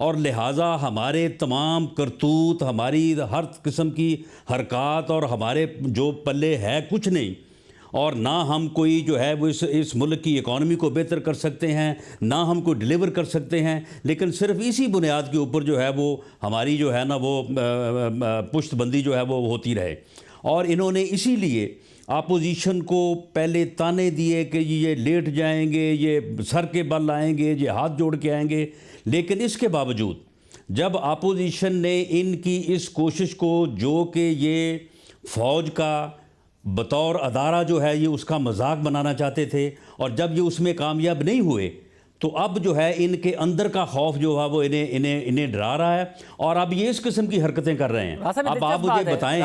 اور لہٰذا ہمارے تمام کرتوت، ہماری ہر قسم کی حرکات اور ہمارے جو پلے ہے کچھ نہیں، اور نہ ہم کوئی جو ہے وہ اس ملک کی اکانومی کو بہتر کر سکتے ہیں، نہ ہم کو ڈیلیور کر سکتے ہیں، لیکن صرف اسی بنیاد کے اوپر جو ہے وہ ہماری جو ہے نا وہ پشت بندی جو ہے وہ ہوتی رہے۔ اور انہوں نے اسی لیے اپوزیشن کو پہلے تانے دیے کہ یہ لیٹ جائیں گے، یہ سر کے بل آئیں گے، یہ ہاتھ جوڑ کے آئیں گے، لیکن اس کے باوجود جب اپوزیشن نے ان کی اس کوشش کو، جو کہ یہ فوج کا بطور ادارہ جو ہے یہ اس کا مذاق بنانا چاہتے تھے، اور جب یہ اس میں کامیاب نہیں ہوئے تو اب جو ہے ان کے اندر کا خوف جو ہے وہ انہیں ڈرا رہا ہے، اور اب یہ اس قسم کی حرکتیں کر رہے ہیں۔ اب آپ مجھے بتائیں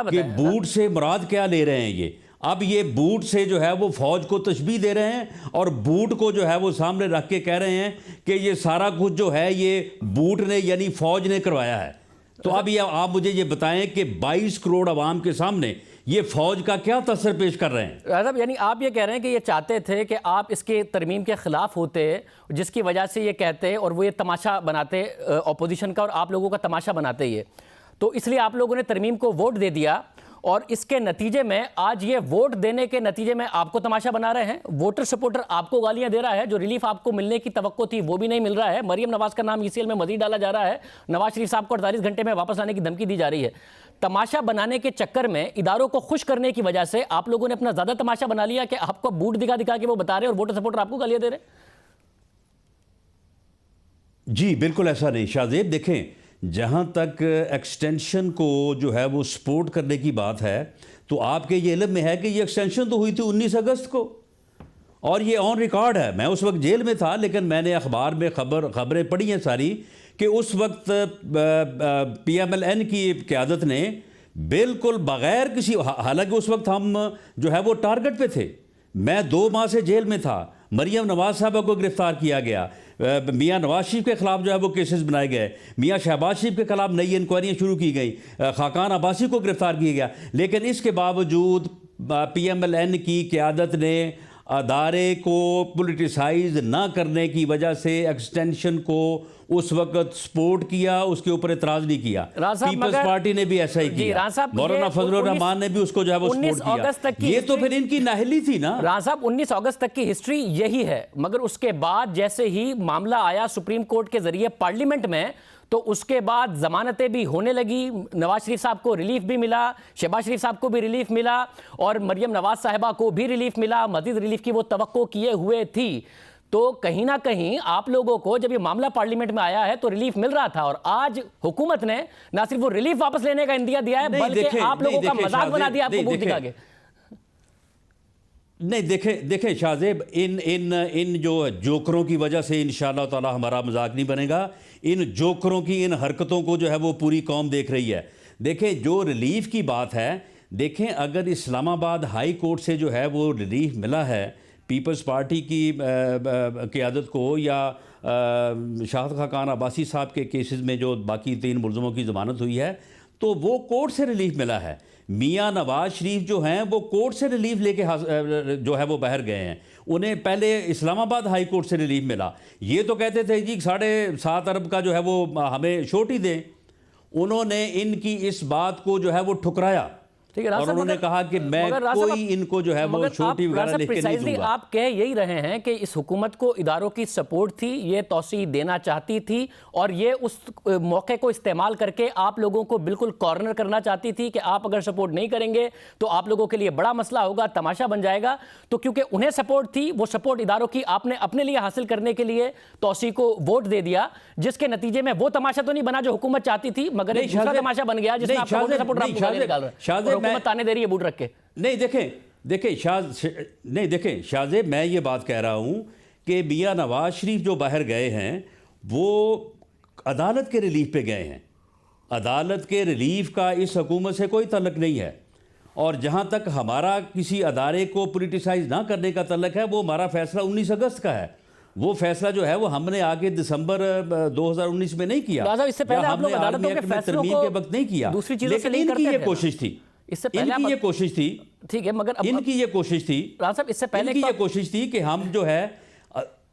کہ بوٹ سے مراد کیا لے رہے ہیں یہ؟ اب یہ بوٹ سے جو ہے وہ فوج کو تشبیہ دے رہے ہیں، اور بوٹ کو جو ہے وہ سامنے رکھ کے کہہ رہے ہیں کہ یہ سارا کچھ جو ہے یہ بوٹ نے یعنی فوج نے کروایا ہے۔ تو اب یہ آپ مجھے یہ بتائیں کہ 22 کروڑ عوام کے سامنے یہ فوج کا کیا تاثر پیش کر رہے ہیں؟ صاحب یعنی آپ یہ کہہ رہے ہیں کہ یہ چاہتے تھے کہ آپ اس کے ترمیم کے خلاف ہوتے، جس کی وجہ سے یہ کہتے اور وہ یہ تماشا بناتے اپوزیشن کا، اور آپ لوگوں کا تماشا بناتے یہ، تو اس لیے آپ لوگوں نے ترمیم کو ووٹ دے دیا، اور اس کے نتیجے میں آج یہ ووٹ دینے کے نتیجے میں آپ کو تماشا بنا رہے ہیں، ووٹر سپورٹر آپ کو گالیاں دے رہا ہے، جو ریلیف آپ کو ملنے کی توقع تھی وہ بھی نہیں مل رہا ہے، مریم نواز کا نام ECL میں مزید ڈالا جا رہا ہے، نواز شریف صاحب کو 48 گھنٹے میں واپس لانے کی دھمکی دی جا رہی ہے۔ تماشا بنانے کے چکر میں، اداروں کو خوش کرنے کی وجہ سے آپ لوگوں نے اپنا زیادہ تماشا بنا لیا کہ آپ کو بوٹ دکھا دکھا کے وہ بتا رہے ہیں اور ووٹر سپورٹر آپ کو گالیاں دے رہے ہیں۔ جی بالکل ایسا نہیں شاہ زیب، دیکھیں جہاں تک ایکسٹینشن کو جو ہے وہ سپورٹ کرنے کی بات ہے تو آپ کے یہ علم میں ہے کہ یہ ایکسٹینشن تو ہوئی تھی 19 اگست کو، اور یہ آن ریکارڈ ہے۔ میں اس وقت جیل میں تھا، لیکن میں نے اخبار میں خبریں پڑھی ہیں ساری کہ اس وقت PMLN کی قیادت نے بالکل بغیر کسی، حالانکہ اس وقت ہم جو ہے وہ ٹارگٹ پہ تھے، میں 2 ماہ سے جیل میں تھا، مریم نواز صاحبہ کو گرفتار کیا گیا، میاں نواز شریف کے خلاف جو ہے وہ کیسز بنائے گئے، میاں شہباز شریف کے خلاف نئی انکوائریاں شروع کی گئیں، خاقان عباسی کو گرفتار کیا گیا، لیکن اس کے باوجود PMLN کی قیادت نے ادارے کو پولیٹیسائز نہ کرنے کی وجہ سے ایکسٹینشن کو اس وقت سپورٹ کیا، اس کے اوپر اعتراض نہیں کیا۔ پیپلز پارٹی نے بھی ایسا ہی کیا، مولانا فضل الرحمان نے بھی اس کو جو ہے وہ سپورٹ کیا۔ یہ تو پھر ان کی نااہلی تھی نا۔ رانا صاحب 19 اگست تک کی ہسٹری یہی ہے، مگر اس کے بعد جیسے ہی معاملہ آیا سپریم کورٹ کے ذریعے پارلیمنٹ میں، تو اس کے بعد ضمانتیں بھی ہونے لگی، نواز شریف صاحب کو ریلیف بھی ملا، شہباز شریف صاحب کو بھی ریلیف ملا، اور مریم نواز صاحبہ کو بھی ریلیف ملا، مزید ریلیف کی وہ توقع کیے ہوئے تھی۔ تو کہیں نہ کہیں آپ لوگوں کو جب یہ معاملہ پارلیمنٹ میں آیا ہے تو ریلیف مل رہا تھا، اور آج حکومت نے نہ صرف وہ ریلیف واپس لینے کا اندیا دیا ہے بلکہ آپ لوگوں کا مذاق بنا دیا آپ کو بوٹ دکھا کے۔ نہیں دیکھیں شاہ زیب، ان جو جوکروں کی وجہ سے انشاءاللہ تعالی ہمارا مذاق نہیں بنے گا، ان جوکروں کی ان حرکتوں کو جو ہے وہ پوری قوم دیکھ رہی ہے۔ دیکھیں جو ریلیف کی بات ہے، دیکھیں اگر اسلام آباد ہائی کورٹ سے جو ہے وہ ریلیف ملا ہے پیپلز پارٹی کی قیادت کو، یا شاہد خاقان عباسی صاحب کے کیسز میں جو باقی 3 ملزموں کی ضمانت ہوئی ہے، تو وہ کورٹ سے ریلیف ملا ہے۔ میاں نواز شریف جو ہیں وہ کورٹ سے ریلیف لے کے جو ہے وہ باہر گئے ہیں، انہیں پہلے اسلام آباد ہائی کورٹ سے ریلیف ملا۔ یہ تو کہتے تھے جی 7.5 ارب کا جو ہے وہ ہمیں چھوٹ ہی دیں، انہوں نے ان کی اس بات کو جو ہے وہ ٹھکرایا، اور انہوں نے کہا کہ میں کوئی ان کو جو ہے وہ چھوٹی وغیرہ لکھ کے نہیں دوں گا۔ آپ کہہ یہی رہے ہیں کہ اس حکومت کو اداروں کی سپورٹ تھی، یہ توسیع دینا چاہتی تھی، اور یہ اس موقع کو استعمال کر کے آپ لوگوں کو بالکل کارنر کرنا چاہتی تھی کہ آپ اگر سپورٹ نہیں کریں گے تو آپ لوگوں کے لیے بڑا مسئلہ ہوگا، تماشا بن جائے گا۔ تو کیونکہ انہیں سپورٹ تھی، وہ سپورٹ اداروں کی آپ نے اپنے لیے حاصل کرنے کے لیے توسیع کو ووٹ دے دیا، جس کے نتیجے میں وہ تماشا تو نہیں بنا جو حکومت چاہتی تھی، مگر ایک دوسرا تماشا بن گیا جس میں آپ کو سپورٹ آپ کو گالی نکال رہا ہے، اور حکومت تانے دے رہی ہے بوٹ رکھ کے۔ نہیں دیکھیں شاہ زیب، میں یہ بات کہہ رہا ہوں کہ میاں نواز شریف جو باہر گئے ہیں وہ عدالت کے ریلیف پہ گئے ہیں، عدالت کے ریلیف کا اس حکومت سے کوئی تعلق نہیں ہے، اور جہاں تک ہمارا کسی ادارے کو پولیٹیسائز نہ کرنے کا تعلق ہے، وہ ہمارا فیصلہ 19 اگست کا ہے۔ وہ فیصلہ جو ہے وہ ہم نے آگے دسمبر 2019 میں نہیں کیا، اس سے پہلے آپ لوگ عدالتوں کے فیصلوں کو کے وقت نہیں کیا، دوسری چیزوں سے لیکن ان کی یہ کوشش تھی، اس سے پہلے ان کی یہ کوشش تھی، ٹھیک ہے، مگر ان کی یہ کوشش تھی، رانا صاحب اس سے پہلے ان کی یہ کوشش تھی کہ ہم جو ہے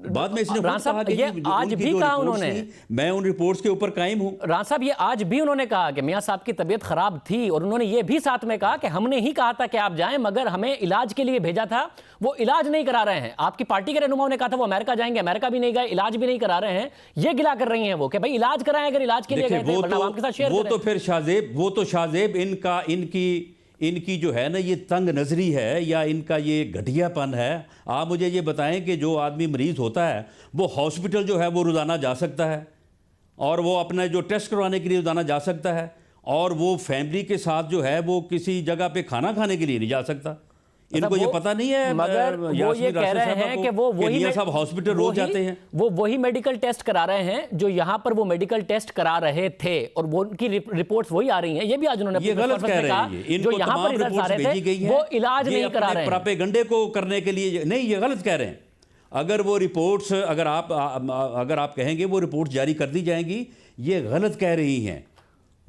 بعد میں اس نے رانا صاحب یہ آج بھی کہا انہوں نے، میں ان رپورٹس کے اوپر قائم ہوں. رانا صاحب یہ آج بھی انہوں نے کہا کہ میاں صاحب کی طبیعت خراب تھی، اور انہوں نے یہ بھی ساتھ میں کہا کہ ہم نے ہی کہا تھا کہ آپ جائیں مگر ہمیں علاج کے لیے بھیجا تھا، وہ علاج نہیں کرا رہے ہیں. آپ کی پارٹی کے رہنماؤں نے کہا تھا وہ امریکہ جائیں گے، امریکہ بھی نہیں گئے، علاج بھی نہیں کرا رہے ہیں. یہ گلا کر رہی ہیں وہ کہ بھائی علاج کرائیں اگر علاج کے لیے گئے تھے، ورنہ عوام کے ساتھ شیئر وہ کریں. تو پھر شاہ زیب ان کی جو ہے نا یہ تنگ نظری ہے یا ان کا یہ گھٹیا پن ہے. آپ مجھے یہ بتائیں کہ جو آدمی مریض ہوتا ہے وہ ہاسپٹل جو ہے وہ روزانہ جا سکتا ہے اور وہ اپنا جو ٹیسٹ کروانے کے لیے روزانہ جا سکتا ہے، اور وہ فیملی کے ساتھ جو ہے وہ کسی جگہ پہ کھانا کھانے کے لیے نہیں جا سکتا. ان کو یہ پتہ نہیں ہے مگر وہ یہ کہہ رہے ہیں کہ وہ میاں صاحب ہاسپٹل روز جاتے ہیں، وہ وہی میڈیکل ٹیسٹ کرا رہے ہیں جو یہاں پر وہ میڈیکل ٹیسٹ کرا رہے تھے، اور وہ ان کی رپورٹس وہی آ رہی ہیں. یہ بھی آج انہوں نے یہ غلط کہہ رہے ہیں. ان کو تمام رپورٹس بھیجی گئی ہیں، وہ علاج نہیں کرا رہے ہیں. پراپیگنڈے کو کرنے کے لیے نہیں، یہ غلط کہہ رہے ہیں. اگر وہ رپورٹس اگر آپ کہیں گے وہ رپورٹس جاری کر دی جائیں گی، یہ غلط کہہ رہی ہیں.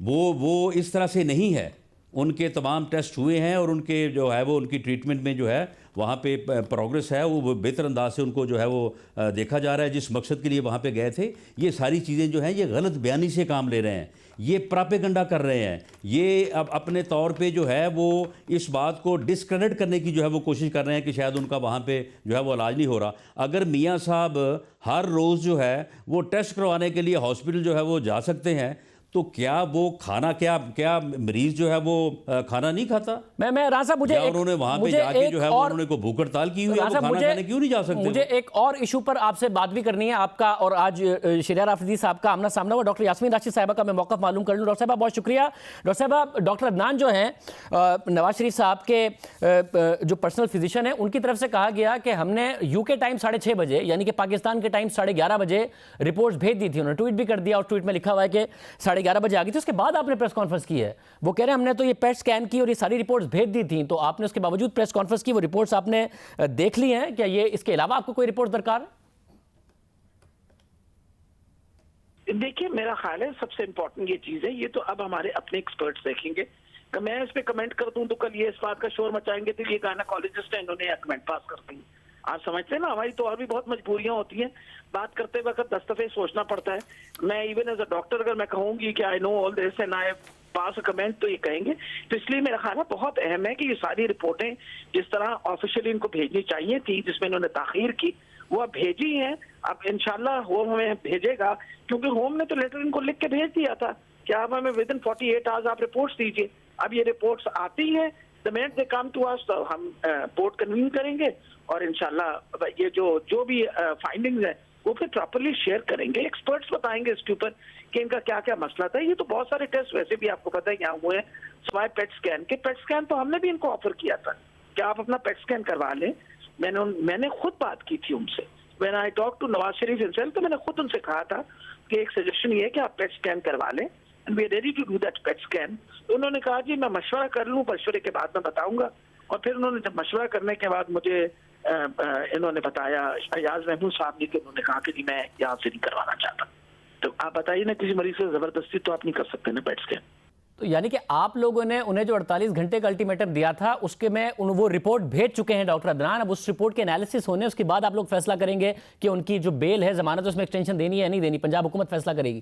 وہ اس طرح سے نہیں ہے. ان کے تمام ٹیسٹ ہوئے ہیں اور ان کے جو ہے وہ ان کی ٹریٹمنٹ میں جو ہے وہاں پہ پروگریس ہے، وہ بہتر انداز سے ان کو جو ہے وہ دیکھا جا رہا ہے جس مقصد کے لیے وہاں پہ گئے تھے. یہ ساری چیزیں جو ہیں یہ غلط بیانی سے کام لے رہے ہیں، یہ پراپیگنڈا کر رہے ہیں. یہ اب اپنے طور پہ جو ہے وہ اس بات کو ڈسکریڈٹ کرنے کی جو ہے وہ کوشش کر رہے ہیں کہ شاید ان کا وہاں پہ جو ہے وہ علاج نہیں ہو رہا. اگر میاں صاحب ہر روز جو ہے وہ ٹیسٹ کروانے کے لیے ہاسپٹل جو ہے وہ جا سکتے ہیں تو کیا وہ کھانا کیا مریض جو ہے وہ کھانا نہیں کھاتا؟ میں رانا صاحب مجھے انہوں نے وہاں پہ جا کے جو ہے انہوں نے کو بھوک ہڑتال کی ہوئی ہے، وہ کھانا کھانے کیوں نہیں جا سکتے؟ مجھے ایک اور ایشو پر آپ سے بات بھی کرنی ہے. آپ کا اور آج شہریار آفریدی صاحب کا آمنا سامنا ہوا. ڈاکٹر یاسمین راشد صاحبہ کا میں موقف معلوم کر لوں. ڈاکٹر صاحبہ بہت شکریہ. ڈاکٹر صاحبہ ڈاکٹر عدنان جو ہیں نواز شریف صاحب کے جو پرسنل فزیشین ہیں، ان کی طرف سے کہا گیا کہ ہم نے یو کے ٹائم 6:30 بجے یعنی کہ پاکستان کے ٹائم 11:30 بجے رپورٹس بھیج دی تھی. انہوں نے ٹویٹ بھی کر دیا اور ٹویٹ میں لکھا ہوا ہے کہ 11:30 بجے آ گئی تھی. اس کے بعد آپ نے پریس کانفرنس کی ہے. وہ کہہ رہے ہیں ہم نے تو یہ پیٹ سکین کی اور یہ ساری رپورٹس بھیج دی تھیں، تو آپ نے اس کے باوجود پریس کانفرنس کی. وہ رپورٹس آپ نے دیکھ لی ہیں کیا؟ یہ اس کے علاوہ آپ کو کوئی رپورٹ درکار ہے؟ دیکھیے میرا خیال ہے سب سے امپورٹنٹ یہ چیز ہے، یہ تو اب ہمارے اپنے ایکسپرٹس دیکھیں گے. کہ میں اس پہ کمنٹ کر دوں تو کل یہ اس بات کا شور مچائیں گے تو یہ گائنیکالوجسٹ ہیں انہوں نے کمنٹ پاس کر دیں. آپ سمجھتے ہیں نا، ہماری تو اور بھی بہت مجبوریاں ہوتی ہیں. بات کرتے وقت 10 دفعے سوچنا پڑتا ہے. میں ایون ایز اے ڈاکٹر اگر میں کہوں گی کہ آئی نو آل this and I pass a comment تو یہ کہیں گے. تو اس لیے میرا خیال ہے بہت اہم ہے کہ یہ ساری رپورٹیں جس طرح آفیشلی ان کو بھیجنی چاہیے تھی، جس میں انہوں نے تاخیر کی، وہ اب بھیجی ہیں. اب انشاءاللہ ہوم ہمیں بھیجے گا، کیونکہ ہوم نے تو لیٹر ان کو لکھ کے بھیج دیا تھا کہ آپ ہمیں ودن 48 آورز آپ رپورٹس دیجیے. اب یہ رپورٹس آتی ہیں، the minute they come to us تو ہم بورڈ کنوین کریں گے اور انشاءاللہ یہ جو بھی فائنڈنگز ہیں وہ پھر پراپرلی شیئر کریں گے. ایکسپرٹس بتائیں گے اس کے اوپر کہ ان کا کیا کیا مسئلہ تھا. یہ تو بہت سارے ٹیسٹ ویسے بھی آپ کو پتہ ہے یہاں ہوئے ہیں سوائے پیٹ سکین کے. پیٹ سکین تو ہم نے بھی ان کو آفر کیا تھا کہ آپ اپنا پیٹ سکین کروا لیں. میں نے خود بات کی تھی ان سے. when I talked to Nawaz Sharif himself تو میں نے خود ان سے کہا تھا کہ ایک سجیشن یہ ہے کہ آپ پیٹ سکین کروا لیں and we are ready to do that PET scan. تو انہوں نے کہا جی میں مشورہ کر لوں، مشورے کے بعد میں بتاؤں گا. اور پھر انہوں نے جب مشورہ کرنے کے بعد مجھے انہوں نے بتایا ایاز محمود صاحب نے کہ انہوں نے کہا کہ جی میں یہاں سے نہیں کروانا چاہتا. تو آپ بتائیے نا، کسی مریض سے زبردستی تو آپ نہیں کر سکتے نا پیٹ سکین. تو یعنی کہ آپ لوگوں نے انہیں جو 48 گھنٹے کا الٹیمیٹم دیا تھا اس کے میں وہ رپورٹ بھیج چکے ہیں ڈاکٹر عدنان. اب اس رپورٹ کے انالیسس ہونے اس کے بعد آپ لوگ فیصلہ کریں گے کہ ان کی جو بیل ہے، ضمانت، اس میں ایکسٹینشن دینی ہے یا نہیں دینی. پنجاب حکومت فیصلہ کرے گی.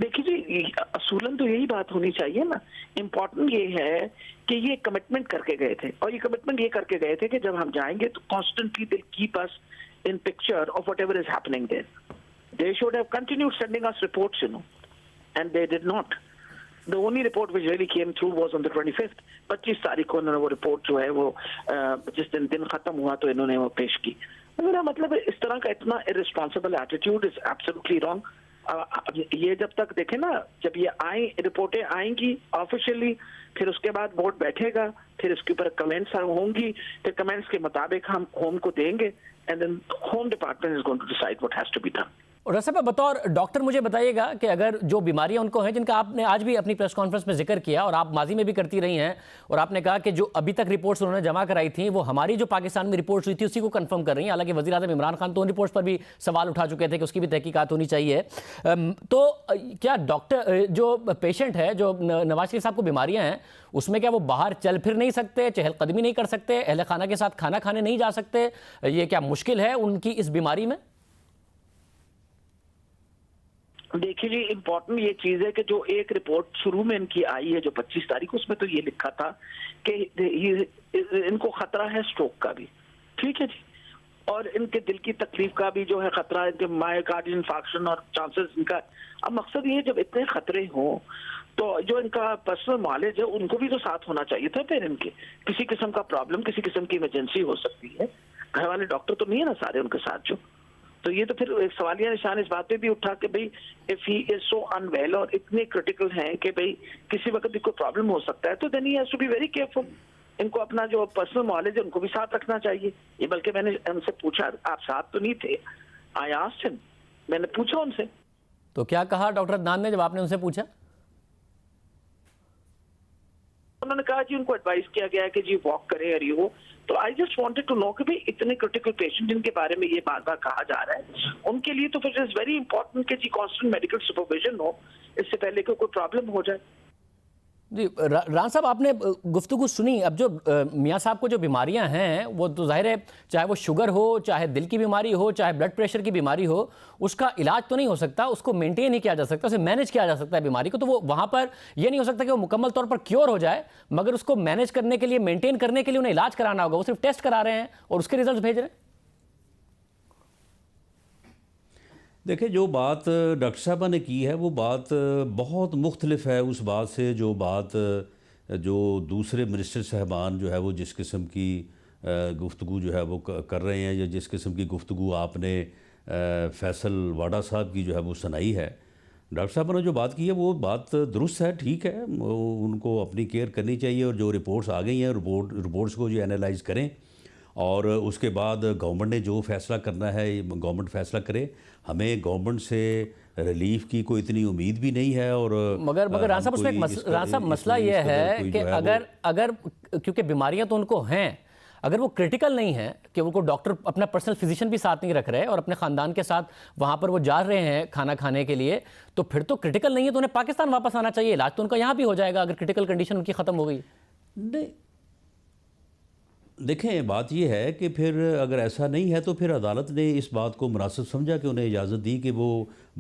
دیکھیے جی، اصولاً تو یہی بات ہونی چاہیے نا. امپورٹنٹ یہ ہے کہ یہ کمٹمنٹ کر کے گئے تھے، اور یہ کمٹمنٹ یہ کر کے گئے تھے کہ جب ہم جائیں گے تو constantly they keep us in picture of whatever is happening there. They should have continued sending us reports and they did not. The only report which really came through was on the 25th. 25 تاریخ کو انہوں نے وہ report جو ہے وہ جس دن ختم ہوا تو انہوں نے وہ پیش کی. میرا مطلب ہے اس طرح کا اتنا irresponsible attitude is absolutely wrong. یہ جب تک دیکھیں نا، جب یہ رپورٹیں آئیں گی آفیشیلی، پھر اس کے بعد بورڈ بیٹھے گا، پھر اس کے اوپر کمنٹس ہوں گی، پھر کمنٹس کے مطابق ہم ہوم کو دیں گے، and then home department is going to decide what has to be done. اور ڈاکٹر صاحب بطور ڈاکٹر مجھے بتائیے گا کہ اگر جو بیماریاں ان کو ہیں جن کا آپ نے آج بھی اپنی پریس کانفرنس میں ذکر کیا اور آپ ماضی میں بھی کرتی رہی ہیں اور آپ نے کہا کہ جو ابھی تک رپورٹس انہوں نے جمع کرائی تھیں وہ ہماری جو پاکستان میں رپورٹس ہوئی تھی اسی کو کنفرم کر رہی ہیں، حالانکہ وزیر اعظم عمران خان تو ان رپورٹس پر بھی سوال اٹھا چکے تھے کہ اس کی بھی تحقیقات ہونی چاہیے. تو کیا ڈاکٹر جو پیشنٹ ہے جو نواز شریف صاحب کو بیماریاں ہیں اس میں کیا وہ باہر چل پھر نہیں سکتے، چہل قدمی نہیں کر سکتے، اہل خانہ کے ساتھ کھانا کھانے نہیں جا سکتے؟ یہ کیا مشکل ہے ان کی اس بیماری میں؟ دیکھیے جی، امپورٹنٹ یہ چیز ہے کہ جو ایک رپورٹ شروع میں ان کی آئی ہے جو 25 تاریخ، اس میں تو یہ لکھا تھا کہ ان کو خطرہ ہے سٹروک کا بھی، ٹھیک ہے جی، اور ان کے دل کی تکلیف کا بھی جو ہے خطرہ ہے، ان کے مائیوکارڈیل انفارکشن اور چانسز ان کا. اب مقصد یہ ہے جب اتنے خطرے ہوں تو جو ان کا پرسنل معالج ہے ان کو بھی تو ساتھ ہونا چاہیے تھا. پھر ان کے کسی قسم کا پرابلم، کسی قسم کی ایمرجنسی ہو سکتی ہے، گھر والے ڈاکٹر تو نہیں ہے نا سارے ان کے ساتھ جو. تو یہ تو پھر ایک سوالیہ نشان اس بات پہ بھی اٹھا کہ بھئی if he is so unwell اور اتنے کرٹیکل ہیں کہ بھئی کسی وقت بھی کوئی پرابلم ہو سکتا ہے تو then he has to be very careful. ان کو اپنا جو پرسنل معالج ہے ان کو بھی ساتھ رکھنا چاہیے. یہ بلکہ میں نے ان سے پوچھا، آپ ساتھ تو نہیں تھے، I asked him، میں نے پوچھا ان سے. تو کیا کہا ڈاکٹر عدنان نے جب آپ نے ان سے پوچھا؟ انہوں نے کہا جی ان کو ایڈوائز کیا گیا ہے کہ جی واک کریں اور یہ ہو. تو I just wanted to know کہ بھئی اتنے کرٹیکل پیشنٹ جن کے بارے میں یہ بار بار کہا جا رہا ہے ان کے لیے تو پھر اٹس ویری امپورٹنٹ کہ جی کانسٹنٹ میڈیکل سپرویژن ہو اس سے پہلے کہ کوئی پرابلم ہو جائے. جی ران صاحب، آپ نے گفتگو سنی. اب جو میاں صاحب کو جو بیماریاں ہیں وہ تو ظاہر ہے چاہے وہ شوگر ہو، چاہے دل کی بیماری ہو، چاہے بلڈ پریشر کی بیماری ہو، اس کا علاج تو نہیں ہو سکتا، اس کو مینٹین نہیں کیا جا سکتا، اسے مینیج کیا جا سکتا ہے بیماری کو. تو وہ وہاں پر یہ نہیں ہو سکتا کہ وہ مکمل طور پر کیور ہو جائے، مگر اس کو مینیج کرنے کے لیے، مینٹین کرنے کے لیے انہیں علاج کرانا ہوگا. وہ صرف ٹیسٹ کرا رہے ہیں اور اس کے ریزلٹس بھیج رہے ہیں. دیکھیں جو بات ڈاکٹر صاحبہ نے کی ہے وہ بات بہت مختلف ہے اس بات سے جو بات جو دوسرے منسٹر صاحبان جو ہے وہ جس قسم کی گفتگو جو ہے وہ کر رہے ہیں، یا جس قسم کی گفتگو آپ نے فیصل واڈا صاحب کی جو ہے وہ سنائی ہے. ڈاکٹر صاحبہ نے جو بات کی ہے وہ بات درست ہے، ٹھیک ہے، ان کو اپنی کیئر کرنی چاہیے. اور جو رپورٹس آ گئی ہیں رپورٹس کو جو انالائز کریں اور اس کے بعد گورنمنٹ نے جو فیصلہ کرنا ہے گورنمنٹ فیصلہ کرے. ہمیں گورنمنٹ سے ریلیف کی کوئی اتنی امید بھی نہیں ہے. اور مگر ران صاحب اس میں ران صاحب مسئلہ یہ ہے کہ اگر کیونکہ بیماریاں تو ان کو ہیں، اگر وہ کرٹیکل نہیں ہیں کہ ان کو ڈاکٹر اپنا پرسنل فزیشین بھی ساتھ نہیں رکھ رہے اور اپنے خاندان کے ساتھ وہاں پر وہ جا رہے ہیں کھانا کھانے کے لیے، تو پھر تو کرٹیکل نہیں ہے تو انہیں پاکستان واپس آنا چاہیے. علاج تو ان کا یہاں بھی ہو جائے گا اگر کرٹیکل کنڈیشن ان کی ختم ہو گئی. نہیں دیکھیں بات یہ ہے کہ پھر اگر ایسا نہیں ہے تو پھر عدالت نے اس بات کو مناسب سمجھا کہ انہیں اجازت دی کہ وہ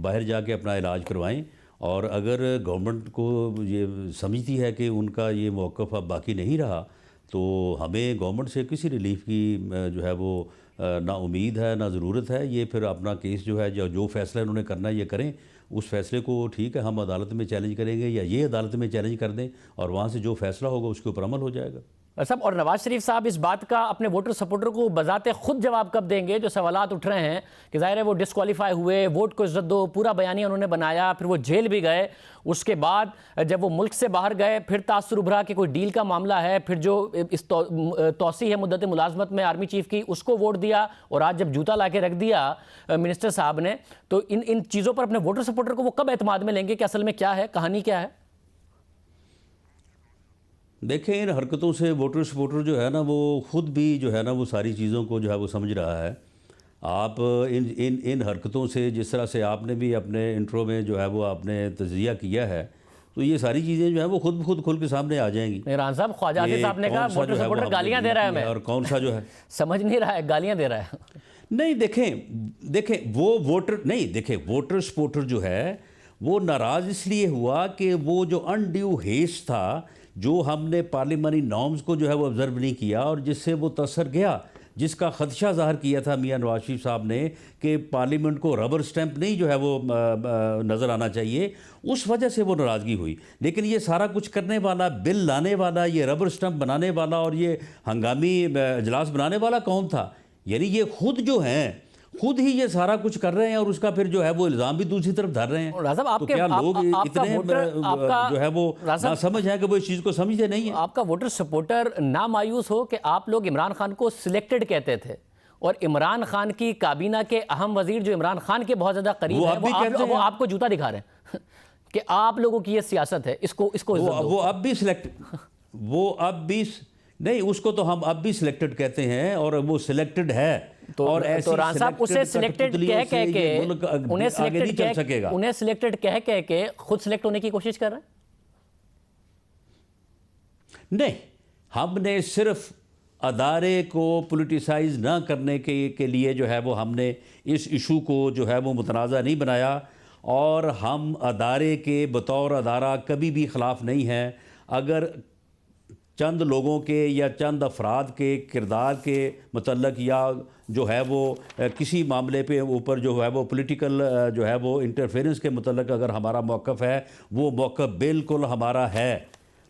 باہر جا کے اپنا علاج کروائیں. اور اگر گورنمنٹ کو یہ سمجھتی ہے کہ ان کا یہ موقف اب باقی نہیں رہا تو ہمیں گورنمنٹ سے کسی ریلیف کی جو ہے وہ نہ امید ہے نہ ضرورت ہے. یہ پھر اپنا کیس جو ہے جو فیصلہ انہوں نے کرنا ہے یہ کریں. اس فیصلے کو ٹھیک ہے ہم عدالت میں چیلنج کریں گے یا یہ عدالت میں چیلنج کر دیں اور وہاں سے جو فیصلہ ہوگا اس کے اوپر عمل ہو جائے گا. صاحب اور نواز شریف صاحب اس بات کا اپنے ووٹر سپورٹر کو بذات خود جواب کب دیں گے؟ جو سوالات اٹھ رہے ہیں کہ ظاہر ہے وہ ڈسکوالیفائی ہوئے، ووٹ کو عزت دو، پورا بیانیہ انہوں نے بنایا، پھر وہ جیل بھی گئے، اس کے بعد جب وہ ملک سے باہر گئے پھر تاثر ابھرا کہ کوئی ڈیل کا معاملہ ہے، پھر جو اس توسیع ہے مدت ملازمت میں آرمی چیف کی اس کو ووٹ دیا، اور آج جب جوتا لا کے رکھ دیا منسٹر صاحب نے، تو ان چیزوں پر اپنے ووٹر سپورٹر کو وہ کب اعتماد میں لیں گے کہ اصل میں کیا ہے، کہانی کیا ہے؟ دیکھیں ان حرکتوں سے ووٹر سپورٹر جو ہے نا وہ خود بھی جو ہے نا وہ ساری چیزوں کو جو ہے وہ سمجھ رہا ہے. آپ ان حرکتوں سے جس طرح سے آپ نے بھی اپنے انٹرو میں جو ہے وہ آپ نے تجزیہ کیا ہے تو یہ ساری چیزیں جو ہیں وہ خود کھل کے سامنے آ جائیں گی. ران صاحب خواجہ آصف صاحب نے کہا ووٹر سپورٹر گالیاں دے رہا ہے ہمیں، اور کون سا جو ہے سمجھ نہیں رہا ہے، گالیاں دے رہا ہے. نہیں دیکھیں وہ ووٹر نہیں، دیکھیں ووٹر سپورٹر جو ہے وہ ناراض اس لیے ہوا کہ وہ جو انڈیو ہیسٹ تھا، جو ہم نے پارلیمانی نارمز کو جو ہے وہ آبزرو نہیں کیا اور جس سے وہ تاثر گیا، جس کا خدشہ ظاہر کیا تھا میاں نواز شریف صاحب نے کہ پارلیمنٹ کو ربر سٹیمپ نہیں جو ہے وہ نظر آنا چاہیے، اس وجہ سے وہ ناراضگی ہوئی. لیکن یہ سارا کچھ کرنے والا، بل لانے والا، یہ ربر سٹیمپ بنانے والا اور یہ ہنگامی اجلاس بنانے والا کون تھا؟ یعنی یہ خود جو ہیں خود ہی یہ سارا کچھ کر رہے ہیں اور اس کا پھر جو ہے وہ الزام بھی دوسری طرف دھر رہے ہیں. تو کیا لوگ اتنے جو ہے وہ نہ سمجھ ہیں کہ وہ اس چیز کو سمجھتے نہیں ہیں؟ آپ کا ووٹر سپورٹر نہ مایوس ہو کہ آپ لوگ عمران خان کو سلیکٹڈ کہتے تھے اور عمران خان کی کابینہ کے اہم وزیر جو عمران خان کے بہت زیادہ قریب ہیں وہ آپ کو جوتا دکھا رہے ہیں کہ آپ لوگوں کی یہ سیاست ہے، اس کو وہ اب بھی نہیں، اس کو تو ہم اب بھی سلیکٹڈ کہتے ہیں اور وہ سلیکٹڈ ہے، اور تو ران صاحب اسے سلیکٹڈ کہہ کے انہیں سلیکٹڈ کہہ کے خود سلیکٹ ہونے کی کوشش کر رہے ہیں؟ نہیں، ہم نے صرف ادارے کو پولیٹیسائز نہ کرنے کے لیے جو ہے وہ ہم نے اس ایشو کو جو ہے وہ متنازع نہیں بنایا، اور ہم ادارے کے بطور ادارہ کبھی بھی خلاف نہیں ہیں۔ اگر چند لوگوں کے یا چند افراد کے کردار کے متعلق یا جو ہے وہ کسی معاملے پہ اوپر جو ہے وہ پولیٹیکل جو ہے وہ انٹرفیرنس کے متعلق اگر ہمارا موقف ہے، وہ موقف بالکل ہمارا ہے،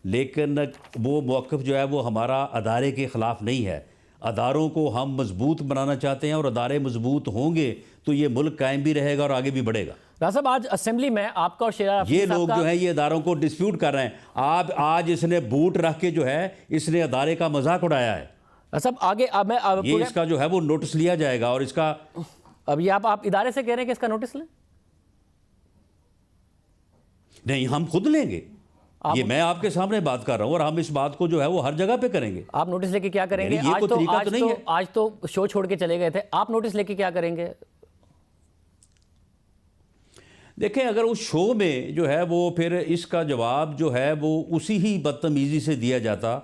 لیکن وہ موقف جو ہے وہ ہمارا ادارے کے خلاف نہیں ہے۔ اداروں کو ہم مضبوط بنانا چاہتے ہیں، اور ادارے مضبوط ہوں گے تو یہ ملک قائم بھی رہے گا اور آگے بھی بڑھے گا۔ راز صاحب آج اسمبلی میں آپ کا اور شیرار افریدی یہ لوگ جو ہیں یہ اداروں کو ڈسپیوٹ کر رہے ہیں۔ آج اس نے بوٹ رکھ کے جو ہے اس نے ادارے کا مذاق اڑایا ہے۔ صاحب آگے یہ اس کا جو ہے وہ نوٹس لیا جائے گا، اور اس کا اب یہ آپ ادارے سے کہہ رہے ہیں کہ اس کا نوٹس لیں؟ نہیں، ہم خود لیں گے۔ یہ میں آپ کے سامنے بات کر رہا ہوں، اور ہم اس بات کو جو ہے وہ ہر جگہ پہ کریں گے۔ آپ نوٹس لے کے کیا کریں گے؟ آج تو شو چھوڑ کے چلے گئے تھے، آپ نوٹس لے کے کیا کریں گے؟ دیکھیں، اگر اس شو میں جو ہے وہ پھر اس کا جواب جو ہے وہ اسی ہی بدتمیزی سے دیا جاتا،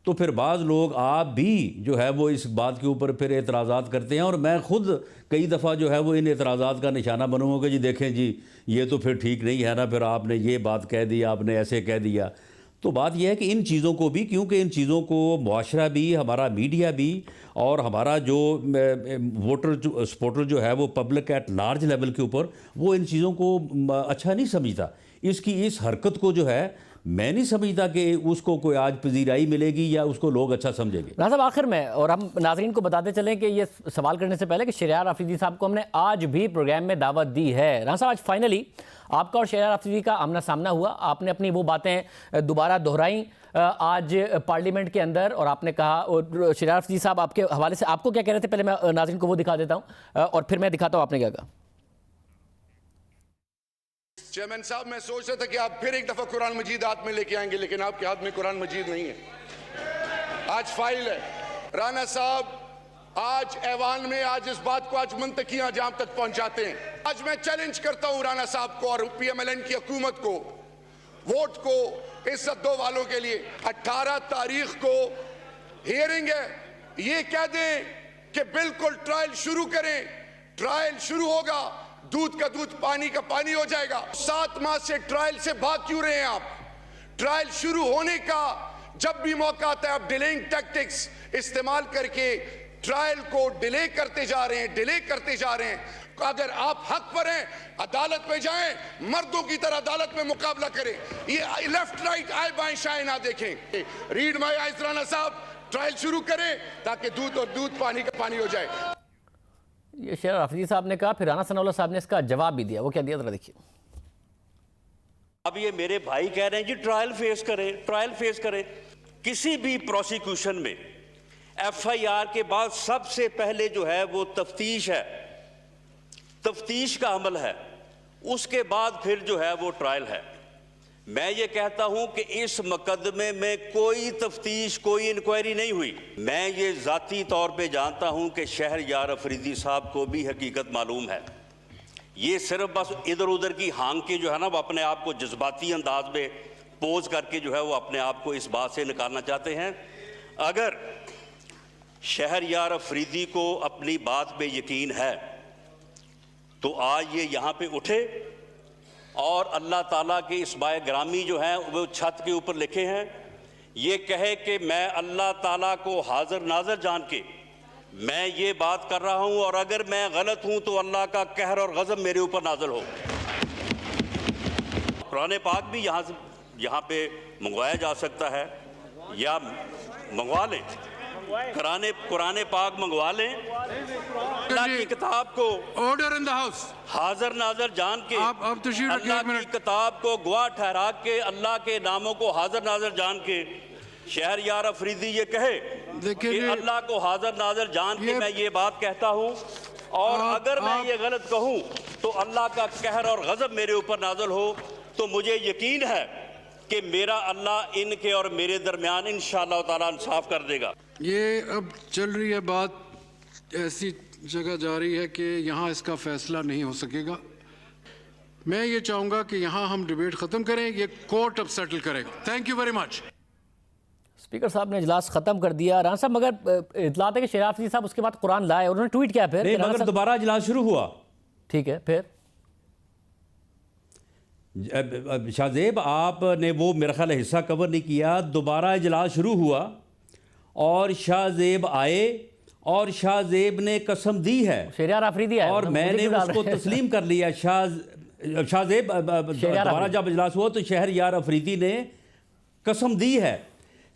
تو پھر بعض لوگ آپ بھی جو ہے وہ اس بات کے اوپر پھر اعتراضات کرتے ہیں، اور میں خود کئی دفعہ جو ہے وہ ان اعتراضات کا نشانہ بنوں گا کہ جی دیکھیں جی یہ تو پھر ٹھیک نہیں ہے نا، پھر آپ نے یہ بات کہہ دی، آپ نے ایسے کہہ دیا۔ تو بات یہ ہے کہ ان چیزوں کو بھی، کیونکہ ان چیزوں کو معاشرہ بھی، ہمارا میڈیا بھی، اور ہمارا جو ووٹر سپورٹر جو ہے وہ پبلک ایٹ لارج لیول کے اوپر، وہ ان چیزوں کو اچھا نہیں سمجھتا۔ اس کی اس حرکت کو جو ہے میں نہیں سمجھتا کہ اس کو کوئی آج پذیرائی ملے گی یا اس کو لوگ اچھا سمجھیں گے۔ راز صاحب آخر میں، اور ہم ناظرین کو بتاتے چلیں کہ یہ سوال کرنے سے پہلے کہ شیرار افریدی صاحب کو ہم نے آج بھی پروگرام میں دعوت دی ہے۔ راز صاحب آج فائنلی آپ کا اور شیرار افریدی کا آمنا سامنا ہوا، آپ نے اپنی وہ باتیں دوبارہ دہرائیں آج پارلیمنٹ کے اندر، اور آپ نے کہا، اور شیرار افریدی صاحب آپ کے حوالے سے آپ کو کیا کہہ رہے تھے پہلے میں ناظرین کو وہ دکھا دیتا ہوں اور پھر میں دکھاتا ہوں آپ نے کیا کہا۔ چیئرمین صاحب، میں سوچ رہا تھا کہ آپ پھر ایک دفعہ قرآن مجید ہاتھ میں لے کے آئیں گے، لیکن آپ کے ہاتھ میں قرآن مجید نہیں ہے، آج فائل ہے۔ رانا صاحب آج ایوان میں آج اس بات کو آج منطقیاں جہاں تک پہنچاتے ہیں۔ آج میں چیلنج کرتا ہوں رانا صاحب کو اور پی ایم ایل این کی حکومت کو، ووٹ کو عزت دو والوں کے لیے 18 تاریخ کو ہیئرنگ ہے، یہ کہہ دیں کہ بالکل ٹرائل شروع کریں، ٹرائل شروع ہوگا، دودھ کا دودھ پانی کا پانی ہو جائے گا۔ 7 ماہ سے ٹرائل سے بھاگ کیوں رہے ہیں آپ؟ ٹرائل شروع ہونے کا جب بھی موقع آتا ہے آپ ڈیلنگ ٹیکٹکس استعمال کر کے ٹرائل کو ڈیلے کرتے جا رہے ہیں۔ اگر آپ حق پر ہیں عدالت پہ جائیں، مردوں کی طرح عدالت میں مقابلہ کریں، یہ لیفٹ رائٹ آئے بائیں شائیں نہ دیکھیں۔ ریڈ مائی آئیز رانا صاحب، ٹرائل شروع کریں تاکہ دودھ اور دودھ پانی کا پانی ہو جائے۔ یہ شیرار افریدی صاحب نے کہا، پھر رانا ثناء اللہ صاحب نے اس کا جواب بھی دیا، وہ کیا دیا ذرا دیکھیے۔ اب یہ میرے بھائی کہہ رہے ہیں جی ٹرائل فیس کریں۔ کسی بھی پروسیکیوشن میں ایف آئی آر کے بعد سب سے پہلے جو ہے وہ تفتیش ہے، تفتیش کا عمل ہے، اس کے بعد پھر جو ہے وہ ٹرائل ہے۔ میں یہ کہتا ہوں کہ اس مقدمے میں کوئی تفتیش، کوئی انکوائری نہیں ہوئی۔ میں یہ ذاتی طور پہ جانتا ہوں کہ شہریار افریدی صاحب کو بھی حقیقت معلوم ہے، یہ صرف بس ادھر ادھر کی ہانگ کے جو ہے نا وہ اپنے آپ کو جذباتی انداز میں پوز کر کے جو ہے وہ اپنے آپ کو اس بات سے نکالنا چاہتے ہیں۔ اگر شہریار افریدی کو اپنی بات پہ یقین ہے تو آج یہ یہاں پہ اٹھے اور اللہ تعالیٰ کے اس بائے گرامی جو ہیں وہ چھت کے اوپر لکھے ہیں، یہ کہے کہ میں اللہ تعالیٰ کو حاضر ناظر جان کے میں یہ بات کر رہا ہوں، اور اگر میں غلط ہوں تو اللہ کا قہر اور غضب میرے اوپر نازل ہو۔ قرآن پاک بھی یہاں پہ منگوایا جا سکتا ہے، یا منگوا لیں، قرآن پاک منگوا لیں، اللہ کی کتاب کو آرڈر ان دی ہاؤس حاضر ناظر جان کے، اللہ کی کتاب کو گواہ ٹھہرا کے، اللہ کے ناموں کو حاضر ناظر جان کے شہریار افریدی یہ کہے دیکھیے کہ اللہ کو حاضر ناظر جان کے میں یہ بات کہتا ہوں، اور اگر میں یہ غلط کہوں تو اللہ کا قہر اور غضب میرے اوپر نازل ہو، تو مجھے یقین ہے کہ میرا اللہ ان کے اور میرے درمیان انشاءاللہ تعالیٰ انصاف کر دے گا۔ یہ اب چل رہی ہے بات، ایسی جگہ جا رہی ہے کہ یہاں اس کا فیصلہ نہیں ہو سکے گا۔ میں یہ چاہوں گا کہ یہاں ہم ڈیبیٹ ختم کریں، یہ کورٹ اب سیٹل کرے گا۔ Thank you very much. Speaker صاحب نے اجلاس ختم کر دیا۔ رانا صاحب مگر اطلاعات ہے کہ شیراز افریدی صاحب اس کے بعد قرآن لائے اور انہوں نے ٹویٹ کیا پھر؟ نہیں مگر دوبارہ اجلاس شروع ہوا۔ ٹھیک ہے، پھر شاہ زیب آپ نے وہ میرا خیال حصہ کور نہیں کیا۔ دوبارہ اجلاس شروع ہوا اور شاہ زیب آئے اور شاہ زیب نے قسم دی ہے، شہریار آفریدی آئے اور میں نے اس کو تسلیم کر لیا۔ شاہ زیب دوبارہ جب اجلاس ہوا تو شہریار آفریدی نے قسم دی ہے۔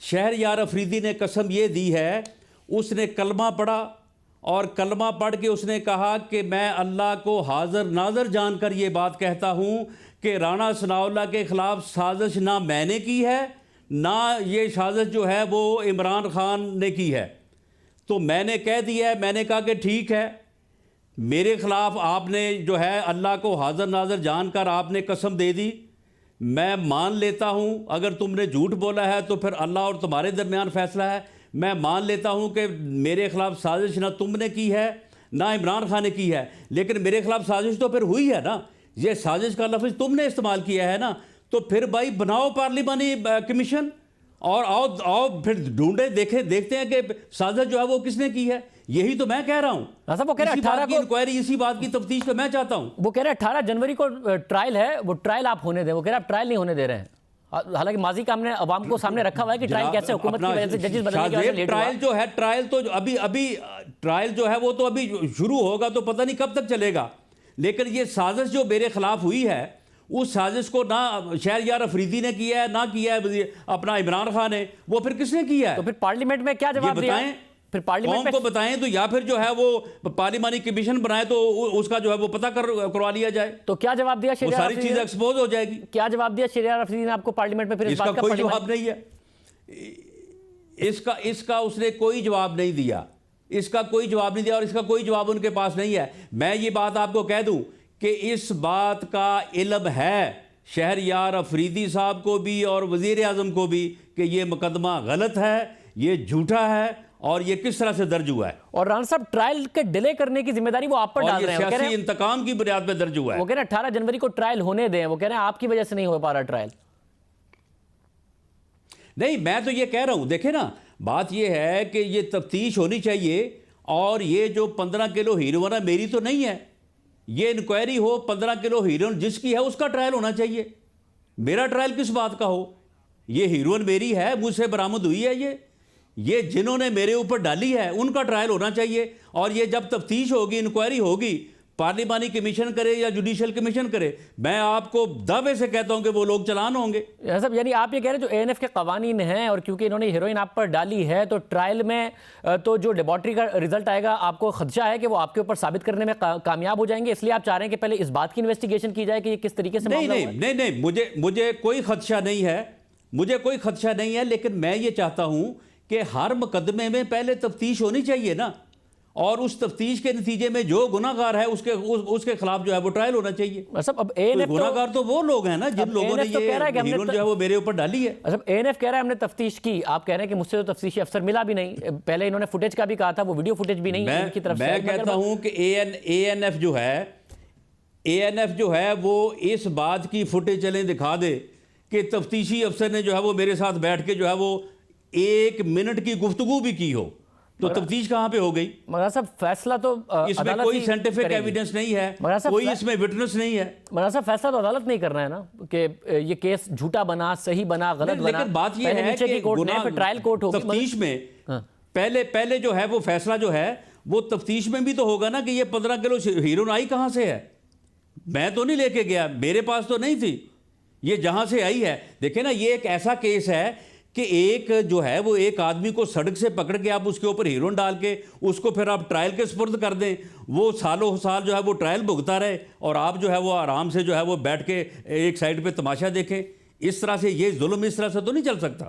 شہریار آفریدی نے قسم یہ دی ہے، اس نے کلمہ پڑھا اور کلمہ پڑھ کے اس نے کہا کہ میں اللہ کو حاضر ناظر جان کر یہ بات کہتا ہوں کہ رانا ثناء اللہ کے خلاف سازش نہ میں نے کی ہے، نہ یہ سازش جو ہے وہ عمران خان نے کی ہے۔ تو میں نے کہہ دیا ہے، میں نے کہا کہ ٹھیک ہے، میرے خلاف آپ نے جو ہے اللہ کو حاضر ناظر جان کر آپ نے قسم دے دی، میں مان لیتا ہوں۔ اگر تم نے جھوٹ بولا ہے تو پھر اللہ اور تمہارے درمیان فیصلہ ہے۔ میں مان لیتا ہوں کہ میرے خلاف سازش نہ تم نے کی ہے نہ عمران خان نے کی ہے، لیکن میرے خلاف سازش تو پھر ہوئی ہے نا۔ یہ سازش کا لفظ تم نے استعمال کیا ہے نا، تو پھر بھائی بناؤ پارلیمانی کمیشن اور آؤ پھر ڈھونڈے دیکھتے ہیں کہ سازش جو ہے وہ کس نے کی ہے۔ یہی تو میں کہہ رہا ہوں۔ وہ کہہ رہے ہیں 18 کو انکوائری، اسی بات کی تفتیش تو میں چاہتا ہوں۔ وہ کہہ رہے ہیں 18 جنوری کو ٹرائل ہے، وہ ٹرائل آپ ہونے دیں۔ وہ کہہ رہے ہیں آپ ٹرائل نہیں ہونے دے رہے ہیں، حالانکہ ماضی کا ہم نے عوام کو سامنے رکھا ہوا ہے کہ ٹرائل کیسے حکومت کی وجہ سے ججز بدلنے کی وجہ سے لیٹ ہوا۔ ٹرائل جو ہے، ٹرائل تو ابھی ٹرائل جو ہے وہ تو ابھی شروع ہوگا تو پتہ نہیں کب تک چلے گا، لیکن یہ سازش جو میرے خلاف ہوئی ہے اس سازش کو نہ شہریار آفریدی نے کیا ہے نہ کیا ہے اپنا عمران خان نے، وہ پھر کس نے کیا ہے؟ تو پھر پارلیمنٹ میں کیا جواب دیا؟ پھر پارلیمنٹ قوم کو بتائیں تو، یا پھر جو ہے وہ پارلیمانی کمیشن بنائے تو اس کا جو ہے وہ پتہ کروا لیا جائے۔ تو کیا جواب دیا وہ شہریار ساری چیزیں ایکسپوز ہو جائے گی۔ کیا جواب دیا شہریار آفریدی نے آپ کو پارلیمنٹ میں؟ پھر اس کا کوئی جواب نہیں ہے، اس کا اس نے کوئی جواب نہیں دیا، اس کا کوئی جواب نہیں دیا اور اس کا کوئی جواب ان کے پاس نہیں ہے۔ میں یہ بات آپ کو کہہ دوں کہ اس بات کا علم ہے شہریار آفریدی صاحب کو بھی اور وزیر اعظم کو بھی کہ یہ مقدمہ غلط ہے، یہ جھوٹا ہے اور یہ کس طرح سے درج ہوا ہے۔ اور رانا صاحب ٹرائل کے ڈیلے کرنے کی ذمہ داری وہ آپ پر ڈال رہے ہیں، اور یہ سیاسی انتقام کی بنیاد پہ درج ہوا ہے۔ وہ کہہ رہے ہیں 18 جنوری کو ٹرائل ہونے دیں، وہ کہہ رہے ہیں آپ کی وجہ سے نہیں ہو پا رہا ٹرائل۔ نہیں، میں تو یہ کہہ رہا ہوں، دیکھیں نا، بات یہ ہے کہ یہ تفتیش ہونی چاہیے، اور یہ جو 15 کلو ہیروئن ہے میری تو نہیں ہے، یہ انکوائری ہو 15 کلو ہیروئن جس کی ہے اس کا ٹرائل ہونا چاہیے۔ میرا ٹرائل کس بات کا ہو؟ یہ ہیروئن میری ہے، مجھ سے برآمد ہوئی ہے، یہ جنہوں نے میرے اوپر ڈالی ہے ان کا ٹرائل ہونا چاہیے۔ اور یہ جب تفتیش ہوگی، انکوائری ہوگی، پارلیمانی کمیشن کرے یا جوڈیشل کمیشن کرے، میں آپ کو دعوے سے کہتا ہوں کہ وہ لوگ چلان ہوں گے۔ یعنی آپ یہ کہہ رہے ہیں جو اے این ایف کے قوانین ہیں، اور کیونکہ انہوں نے ہیروئن آپ پر ڈالی ہے تو ٹرائل میں تو جو لیبارٹری کا رزلٹ آئے گا آپ کو خدشہ ہے کہ وہ آپ کے اوپر ثابت کرنے میں کامیاب ہو جائیں گے، اس لیے آپ چاہ رہے ہیں کہ پہلے اس بات کی انویسٹیگیشن کی جائے کہ یہ کس طریقے سے معاملہ ہوا ہے؟ نہیں، مجھے کوئی خدشہ نہیں ہے، مجھے کوئی خدشہ نہیں ہے، لیکن میں یہ چاہتا ہوں کہ ہر مقدمے میں پہلے تفتیش ہونی چاہیے نا، اور اس تفتیش کے نتیجے میں جو گناہ گار ہے اس کے خلاف جو ہے وہ ٹرائل ہونا چاہیے۔ گناہ گار تو وہ لوگ ہیں نا جن لوگوں نے یہ ہیروئن جو ہے وہ میرے اوپر ڈالی ہے۔ اے این ایف کہہ رہا ہے ہم نے تفتیش کی، آپ کہہ رہے ہیں کہ مجھ سے تو تفتیشی افسر ملا بھی نہیں، پہلے انہوں نے فوٹیج کا بھی کہا تھا، وہ ویڈیو فوٹیج بھی نہیں ان کی طرف سے۔ میں کہتا ہوں کہ اے این ایف جو ہے وہ اس بات کی فوٹیج چلیں دکھا دے کہ تفتیشی افسر نے جو ہے وہ میرے ساتھ بیٹھ کے جو ہے وہ 1 منٹ کی گفتگو بھی کی ہو، تو تفتیش کہاں پہ ہو گئی؟ مولانا صاحب فیصلہ تو اس میں کوئی سائنٹیفک ایویڈنس نہیں ہے، کوئی اس میں وٹنس نہیں ہے۔ مولانا صاحب فیصلہ تو عدالت نہیں کرنا ہے نا کہ یہ کیس جھوٹا بنا، صحیح بنا، غلط بنا۔ لیکن بات یہ ہے کہ تفتیش میں پہلے جو ہے وہ فیصلہ جو ہے وہ تفتیش میں بھی تو ہوگا نا کہ یہ 15 کلو ہیروئن آئی کہاں سے ہے۔ میں تو نہیں لے کے گیا، میرے پاس تو نہیں تھی، یہ جہاں سے آئی ہے۔ دیکھیں نا، یہ ایک ایسا کیس ہے کہ ایک جو ہے وہ ایک آدمی کو سڑک سے پکڑ کے آپ اس کے اوپر ہیروئن ڈال کے اس کو پھر آپ ٹرائل کے سپرد کر دیں، وہ سالوں سال جو ہے وہ ٹرائل بھگتا رہے اور آپ جو ہے وہ آرام سے جو ہے وہ بیٹھ کے ایک سائڈ پہ تماشا دیکھیں۔ اس طرح سے یہ ظلم اس طرح سے تو نہیں چل سکتا۔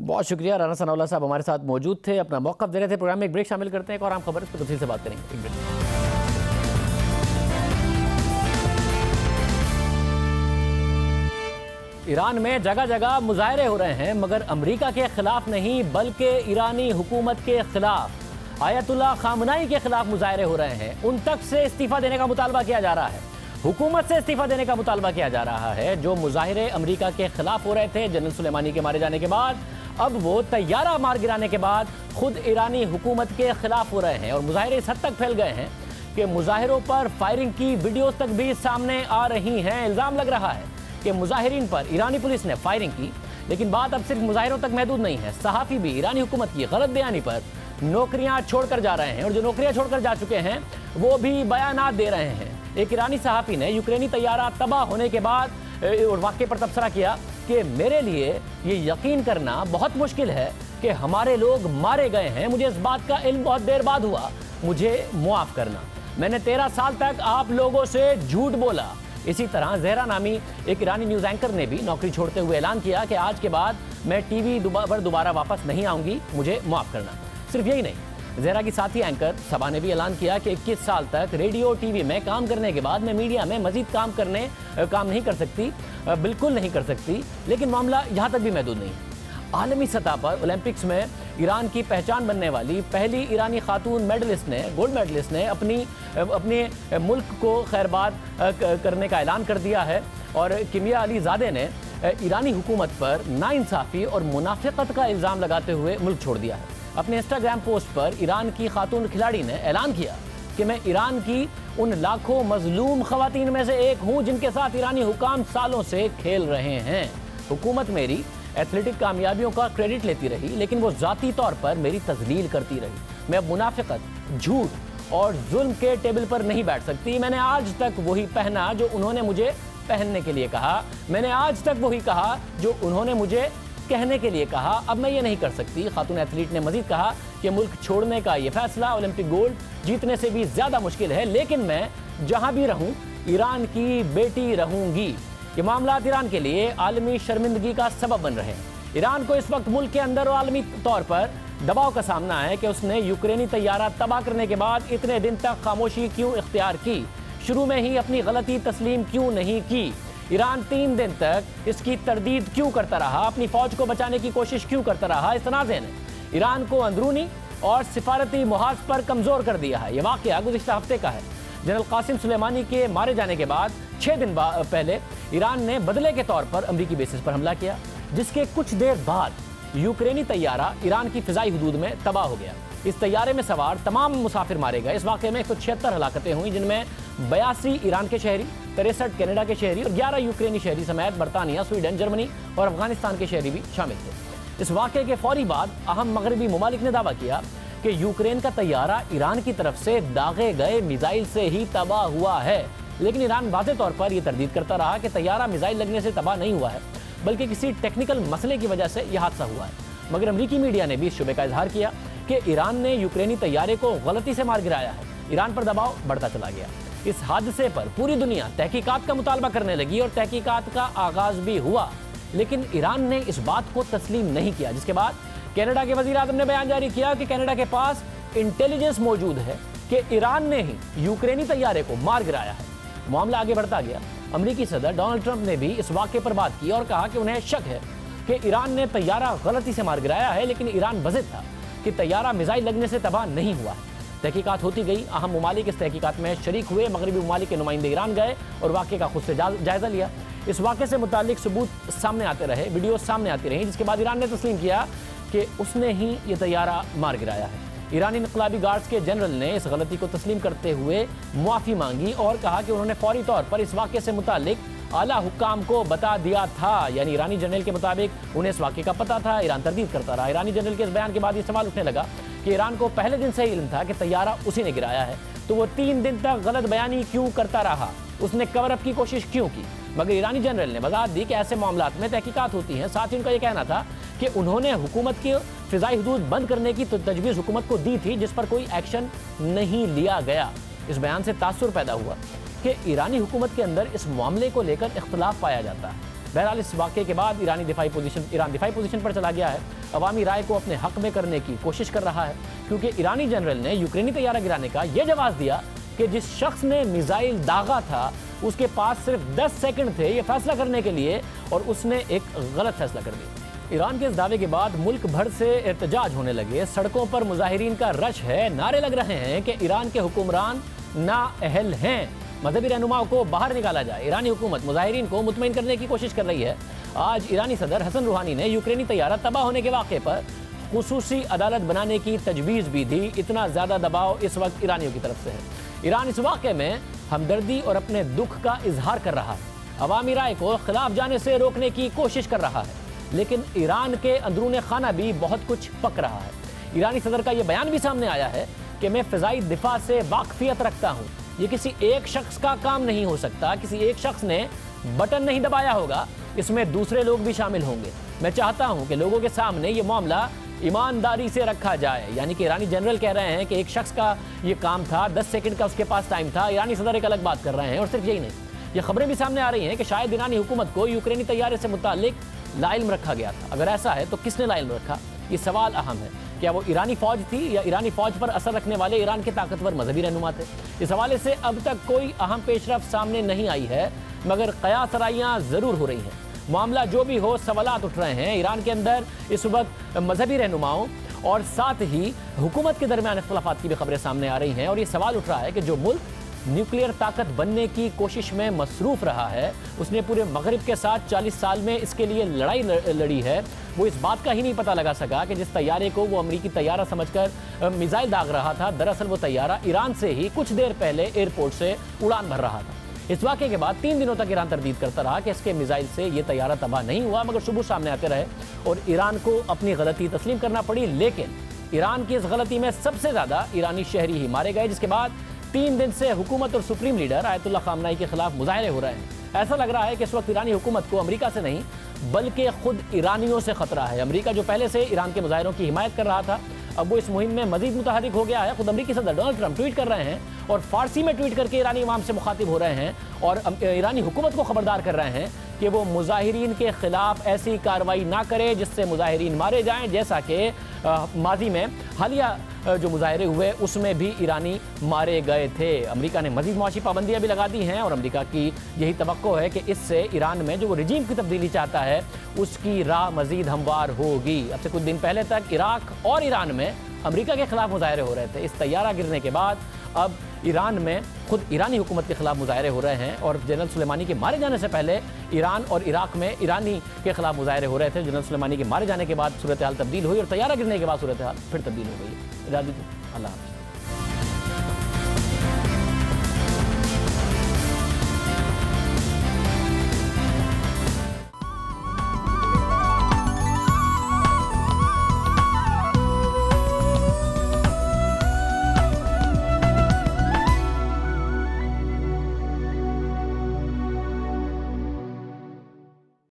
بہت شکریہ رانا ثناء اللہ صاحب ہمارے ساتھ موجود تھے, اپنا موقف دے رہے تھے. پروگرام میں ایک بریک شامل کرتے ہیں, ایک اور اہم خبر اس پر تفصیل سے بات کریں گے. ایک بریک. ایران میں جگہ جگہ مظاہرے ہو رہے ہیں, مگر امریکہ کے خلاف نہیں بلکہ ایرانی حکومت کے خلاف. آیت اللہ خامنائی کے خلاف مظاہرے ہو رہے ہیں, ان تک سے استعفیٰ دینے کا مطالبہ کیا جا رہا ہے, حکومت سے استعفیٰ دینے کا مطالبہ کیا جا رہا ہے. جو مظاہرے امریکہ کے خلاف ہو رہے تھے جنرل سلیمانی کے مارے جانے کے بعد, اب وہ طیارہ مار گرانے کے بعد خود ایرانی حکومت کے خلاف ہو رہے ہیں. اور مظاہرے اس حد تک پھیل گئے ہیں کہ مظاہروں پر فائرنگ کی ویڈیوز تک بھی سامنے آ رہی ہیں. الزام لگ رہا ہے کہ مظاہرین پر ایرانی پولیس نے فائرنگ کی, لیکن بات اب صرف مظاہروں تک محدود نہیں ہے. صحافی بھی ایرانی حکومت کی غلط بیانی پر نوکریاں چھوڑ کر جا رہے ہیں, اور جو نوکریاں چھوڑ کر جا چکے ہیں وہ بھی بیانات دے رہے ہیں. ایک ایرانی صحافی نے یوکرینی طیارہ تباہ ہونے کے بعد واقعے پر تبصرہ کیا کہ میرے لیے یہ یقین کرنا بہت مشکل ہے کہ ہمارے لوگ مارے گئے ہیں. مجھے اس بات کا علم بہت دیر بعد ہوا, مجھے معاف کرنا. میں نے 13 سال تک آپ لوگوں سے جھوٹ بولا. اسی طرح زہرا نامی ایک ایرانی نیوز اینکر نے بھی نوکری چھوڑتے ہوئے اعلان کیا کہ آج کے بعد میں ٹی وی پر دوبارہ واپس نہیں آؤں گی, مجھے معاف کرنا. صرف یہی نہیں, زہرا کی ساتھی اینکر صبا نے بھی اعلان کیا کہ 21 سال تک ریڈیو ٹی وی میں کام کرنے کے بعد میں میڈیا میں مزید کام نہیں کر سکتی, بالکل نہیں کر سکتی. لیکن معاملہ یہاں تک بھی محدود نہیں. عالمی سطح پر اولمپکس میں ایران کی پہچان بننے والی پہلی ایرانی خاتون گولڈ میڈلسٹ نے اپنے ملک کو خیرباد کرنے کا اعلان کر دیا ہے. اور کیمیا علی زادہ نے ایرانی حکومت پر ناانصافی اور منافقت کا الزام لگاتے ہوئے ملک چھوڑ دیا ہے. اپنے انسٹاگرام پوسٹ پر ایران کی خاتون کھلاڑی نے اعلان کیا کہ میں ایران کی ان لاکھوں مظلوم خواتین میں سے ایک ہوں جن کے ساتھ ایرانی حکام سالوں سے کھیل رہے ہیں. حکومت میری ایتھلیٹک کامیابیوں کا کریڈٹ لیتی رہی, لیکن وہ ذاتی طور پر میری تذلیل کرتی رہی. میں اب منافقت, جھوٹ اور ظلم کے ٹیبل پر نہیں بیٹھ سکتی. میں نے آج تک وہی پہنا جو انہوں نے مجھے پہننے کے لیے کہا, میں نے آج تک وہی کہا جو انہوں نے مجھے کہنے کے لیے کہا. اب میں یہ نہیں کر سکتی. خاتون ایتھلیٹ نے مزید کہا کہ ملک چھوڑنے کا یہ فیصلہ اولمپک گولڈ جیتنے سے بھی زیادہ مشکل ہے, لیکن میں جہاں بھی رہوں ایران کی بیٹی رہوں گی. یہ معاملات ایران کے لیے عالمی شرمندگی کا سبب بن رہے ہیں. ایران کو اس وقت ملک کے اندر اور عالمی طور پر دباؤ کا سامنا ہے کہ اس نے یوکرینی طیارہ تباہ کرنے کے بعد اتنے دن تک خاموشی کیوں اختیار کی, شروع میں ہی اپنی غلطی تسلیم کیوں نہیں کی. ایران 3 دن تک اس کی تردید کیوں کرتا رہا, اپنی فوج کو بچانے کی کوشش کیوں کرتا رہا. اس تنازع نے ایران کو اندرونی اور سفارتی محاذ پر کمزور کر دیا ہے. یہ واقعہ گزشتہ ہفتے کا ہے. جنرل قاسم سلیمانی کے مارے جانے کے بعد 6 دن پہلے ایران نے بدلے کے طور پر امریکی بیسز پر حملہ کیا, جس کے کچھ دیر بعد یوکرینی طیارہ ایران کی فضائی حدود میں تباہ ہو گیا. اس طیارے میں سوار تمام مسافر مارے گئے. اس واقعے میں 176 ہلاکتیں ہوئیں, جن میں 82 ایران کے شہری, 63 کینیڈا کے شہری اور 11 یوکرینی شہری سمیت برطانیہ, سویڈن, جرمنی اور افغانستان کے شہری بھی شامل تھے. اس واقعے کے فوری بعد اہم مغربی ممالک نے دعویٰ کیا کہ یوکرین کا طیارہ ایران کی طرف سے داغے گئے میزائل سے ہی تباہ ہوا ہے. لیکن ایران واضح طور پر یہ تردید کرتا رہا کہ طیارہ میزائل لگنے سے تباہ نہیں ہوا ہے, بلکہ کسی ٹیکنیکل مسئلے کی وجہ سے یہ حادثہ ہوا ہے. مگر امریکی میڈیا نے بھی اس شبے کا اظہار کیا کہ ایران نے یوکرینی طیارے کو غلطی سے مار گرایا ہے. ایران پر دباؤ بڑھتا چلا گیا. اس حادثے پر پوری دنیا تحقیقات کا مطالبہ کرنے لگی اور تحقیقات کا آغاز بھی ہوا, لیکن ایران نے اس بات کو تسلیم نہیں کیا. جس کے بعد کینیڈا کے وزیر اعظم نے بیان جاری کیا کہ کینیڈا کے پاس انٹیلیجنس موجود ہے کہ ایران نے ہی یوکرینی طیارے کو مار گرایا ہے. معاملہ آگے بڑھتا گیا. امریکی صدر ڈونلڈ ٹرمپ نے بھی اس واقعے پر بات کی اور کہا کہ انہیں شک ہے کہ ایران نے طیارہ غلطی سے مار گرایا ہے, لیکن ایران بضد تھا کہ طیارہ میزائل لگنے سے تباہ نہیں ہوا ہے. تحقیقات ہوتی گئی. اہم ممالک اس تحقیقات میں شریک ہوئے. مغربی ممالک کے نمائندے ایران گئے اور واقعے کا خود سے جائزہ لیا. اس واقعے سے متعلق ثبوت سامنے آتے رہے, ویڈیوز سامنے آتی رہیں, جس کے بعد ایران نے تسلیم کیا کہ اس نے ہی یہ طیارہ مار گرایا ہے. ایرانی انقلابی گارڈز کے جنرل نے اس غلطی کو تسلیم کرتے ہوئے معافی مانگی اور کہا کہ انہوں نے فوری طور پر اس واقعے سے متعلق اعلیٰ حکام کو بتا دیا تھا. یعنی ایرانی جنرل کے مطابق انہیں اس واقعے کا پتہ تھا, ایران تردید کرتا رہا. ایرانی جنرل کے اس بیان کے بعد یہ سوال اٹھنے لگا کہ ایران کو پہلے دن سے ہی علم تھا کہ طیارہ اسی نے گرایا ہے, تو وہ 3 دن تک غلط بیانی کیوں کرتا رہا, اس نے کور اپ کی کوشش کیوں کی. مگر ایرانی جنرل نے وضاحت دی کہ ایسے معاملات میں تحقیقات ہوتی ہیں. ساتھ ہی ان کا یہ کہنا تھا کہ انہوں نے حکومت کی فضائی حدود بند کرنے کی تجویز حکومت کو دی تھی, جس پر کوئی ایکشن نہیں لیا گیا. اس بیان سے تاثر پیدا ہوا کہ ایرانی حکومت کے اندر اس معاملے کو لے کر اختلاف پایا جاتا ہے. بہرحال اس واقعے کے بعد ایران دفاعی پوزیشن پر چلا گیا ہے، عوامی رائے کو اپنے حق میں کرنے کی کوشش کر رہا ہے، کیونکہ ایرانی جنرل نے یوکرینی طیارہ گرانے کا یہ جواز دیا کہ جس شخص نے میزائل داغا تھا اس کے پاس صرف 10 سیکنڈ تھے یہ فیصلہ کرنے کے لیے، اور اس نے ایک غلط فیصلہ کر دیا۔ ایران کے اس دعوے کے بعد ملک بھر سے احتجاج ہونے لگے، سڑکوں پر مظاہرین کا رش ہے، نعرے لگ رہے ہیں کہ ایران کے حکمران نااہل ہیں، مذہبی رہنماؤں کو باہر نکالا جائے۔ ایرانی حکومت مظاہرین کو مطمئن کرنے کی کوشش کر رہی ہے۔ آج ایرانی صدر حسن روحانی نے یوکرینی طیارہ تباہ ہونے کے واقعے پر خصوصی عدالت بنانے کی تجویز بھی دی۔ اتنا زیادہ دباؤ اس وقت ایرانیوں کی طرف سے ہے۔ ایران اس واقعے میں ہمدردی اور اپنے دکھ کا اظہار کر رہا ہے، عوامی رائے کو خلاف جانے سے روکنے کی کوشش کر رہا ہے، لیکن ایران کے اندرون خانہ بھی بہت کچھ پک رہا ہے۔ ایرانی صدر کا یہ بیان بھی سامنے آیا ہے کہ میں فضائی دفاع سے واقفیت رکھتا ہوں، یہ کسی ایک شخص کا کام نہیں ہو سکتا، کسی ایک شخص نے بٹن نہیں دبایا ہوگا، اس میں دوسرے لوگ بھی شامل ہوں گے۔ میں چاہتا ہوں کہ لوگوں کے سامنے یہ معاملہ ایمانداری سے رکھا جائے، یعنی کہ ایرانی جنرل کہہ رہے ہیں کہ ایک شخص کا یہ کام تھا، 10 سیکنڈ کا اس کے پاس ٹائم تھا۔ ایرانی صدر ایک الگ بات کر رہے ہیں، اور صرف یہی نہیں، یہ خبریں بھی سامنے آ رہی ہیں کہ شاید ایرانی حکومت کو یوکرینی طیارے سے متعلق لاعلم رکھا گیا تھا۔ اگر ایسا ہے تو کس نے لاعلم رکھا؟ یہ سوال اہم ہے۔ کیا وہ ایرانی فوج تھی یا ایرانی فوج پر اثر رکھنے والے ایران کے طاقتور مذہبی رہنما تھے؟ اس حوالے سے اب تک کوئی اہم پیش رفت سامنے نہیں آئی ہے، مگر قیاس آرائیاں ضرور ہو رہی ہیں۔ معاملہ جو بھی ہو، سوالات اٹھ رہے ہیں۔ ایران کے اندر اس وقت مذہبی رہنماؤں اور ساتھ ہی حکومت کے درمیان اختلافات کی بھی خبریں سامنے آ رہی ہیں، اور یہ سوال اٹھ رہا ہے کہ جو ملک نیوکلیئر طاقت بننے کی کوشش میں مصروف رہا ہے، اس نے پورے مغرب کے ساتھ 40 سال میں اس کے لیے لڑائی لڑی ہے، وہ اس بات کا ہی نہیں پتہ لگا سکا کہ جس طیارے کو وہ امریکی طیارہ سمجھ کر میزائل داغ رہا تھا، دراصل وہ طیارہ ایران سے ہی کچھ دیر پہلے ایئرپورٹ سے اڑان بھر رہا تھا۔ اس واقعے کے بعد 3 دنوں تک ایران تردید کرتا رہا کہ اس کے میزائل سے یہ طیارہ تباہ نہیں ہوا، مگر ثبوت سامنے آتے رہے اور ایران کو اپنی غلطی تسلیم کرنا پڑی۔ لیکن ایران کی اس غلطی میں سب سے زیادہ ایرانی شہری ہی مارے گئے، جس کے بعد 3 دن سے حکومت اور سپریم لیڈر آیت اللہ خامنہئی کے خلاف مظاہرے ہو رہے ہیں۔ ایسا لگ رہا ہے کہ اس وقت ایرانی حکومت کو امریکہ سے نہیں بلکہ خود ایرانیوں سے خطرہ ہے۔ امریکہ جو پہلے سے ایران کے مظاہروں کی حمایت کر رہا تھا، اب وہ اس مہم میں مزید متحرک ہو گیا ہے۔ خود امریکی صدر ڈونلڈ ٹرمپ ٹویٹ کر رہے ہیں اور فارسی میں ٹویٹ کر کے ایرانی عوام سے مخاطب ہو رہے ہیں اور ایرانی حکومت کو خبردار کر رہے ہیں کہ وہ مظاہرین کے خلاف ایسی کارروائی نہ کرے جس سے مظاہرین مارے جائیں، جیسا کہ ماضی میں حالیہ جو مظاہرے ہوئے اس میں بھی ایرانی مارے گئے تھے۔ امریکہ نے مزید معاشی پابندیاں بھی لگا دی ہیں، اور امریکہ کی یہی توقع ہے کہ اس سے ایران میں جو وہ رجیم کی تبدیلی چاہتا ہے اس کی راہ مزید ہموار ہوگی۔ اب سے کچھ دن پہلے تک عراق اور ایران میں امریکہ کے خلاف مظاہرے ہو رہے تھے۔ اس طیارہ گرنے کے بعد اب ایران میں خود ایرانی حکومت کے خلاف مظاہرے ہو رہے ہیں، اور جنرل سلیمانی کے مارے جانے سے پہلے ایران اور عراق میں ایرانی کے خلاف مظاہرے ہو رہے تھے۔ جنرل سلیمانی کے مارے جانے کے بعد صورتحال تبدیل ہوئی اور طیارہ گرنے کے بعد صورتحال پھر تبدیل ہو گئی۔ اللہ حافظ۔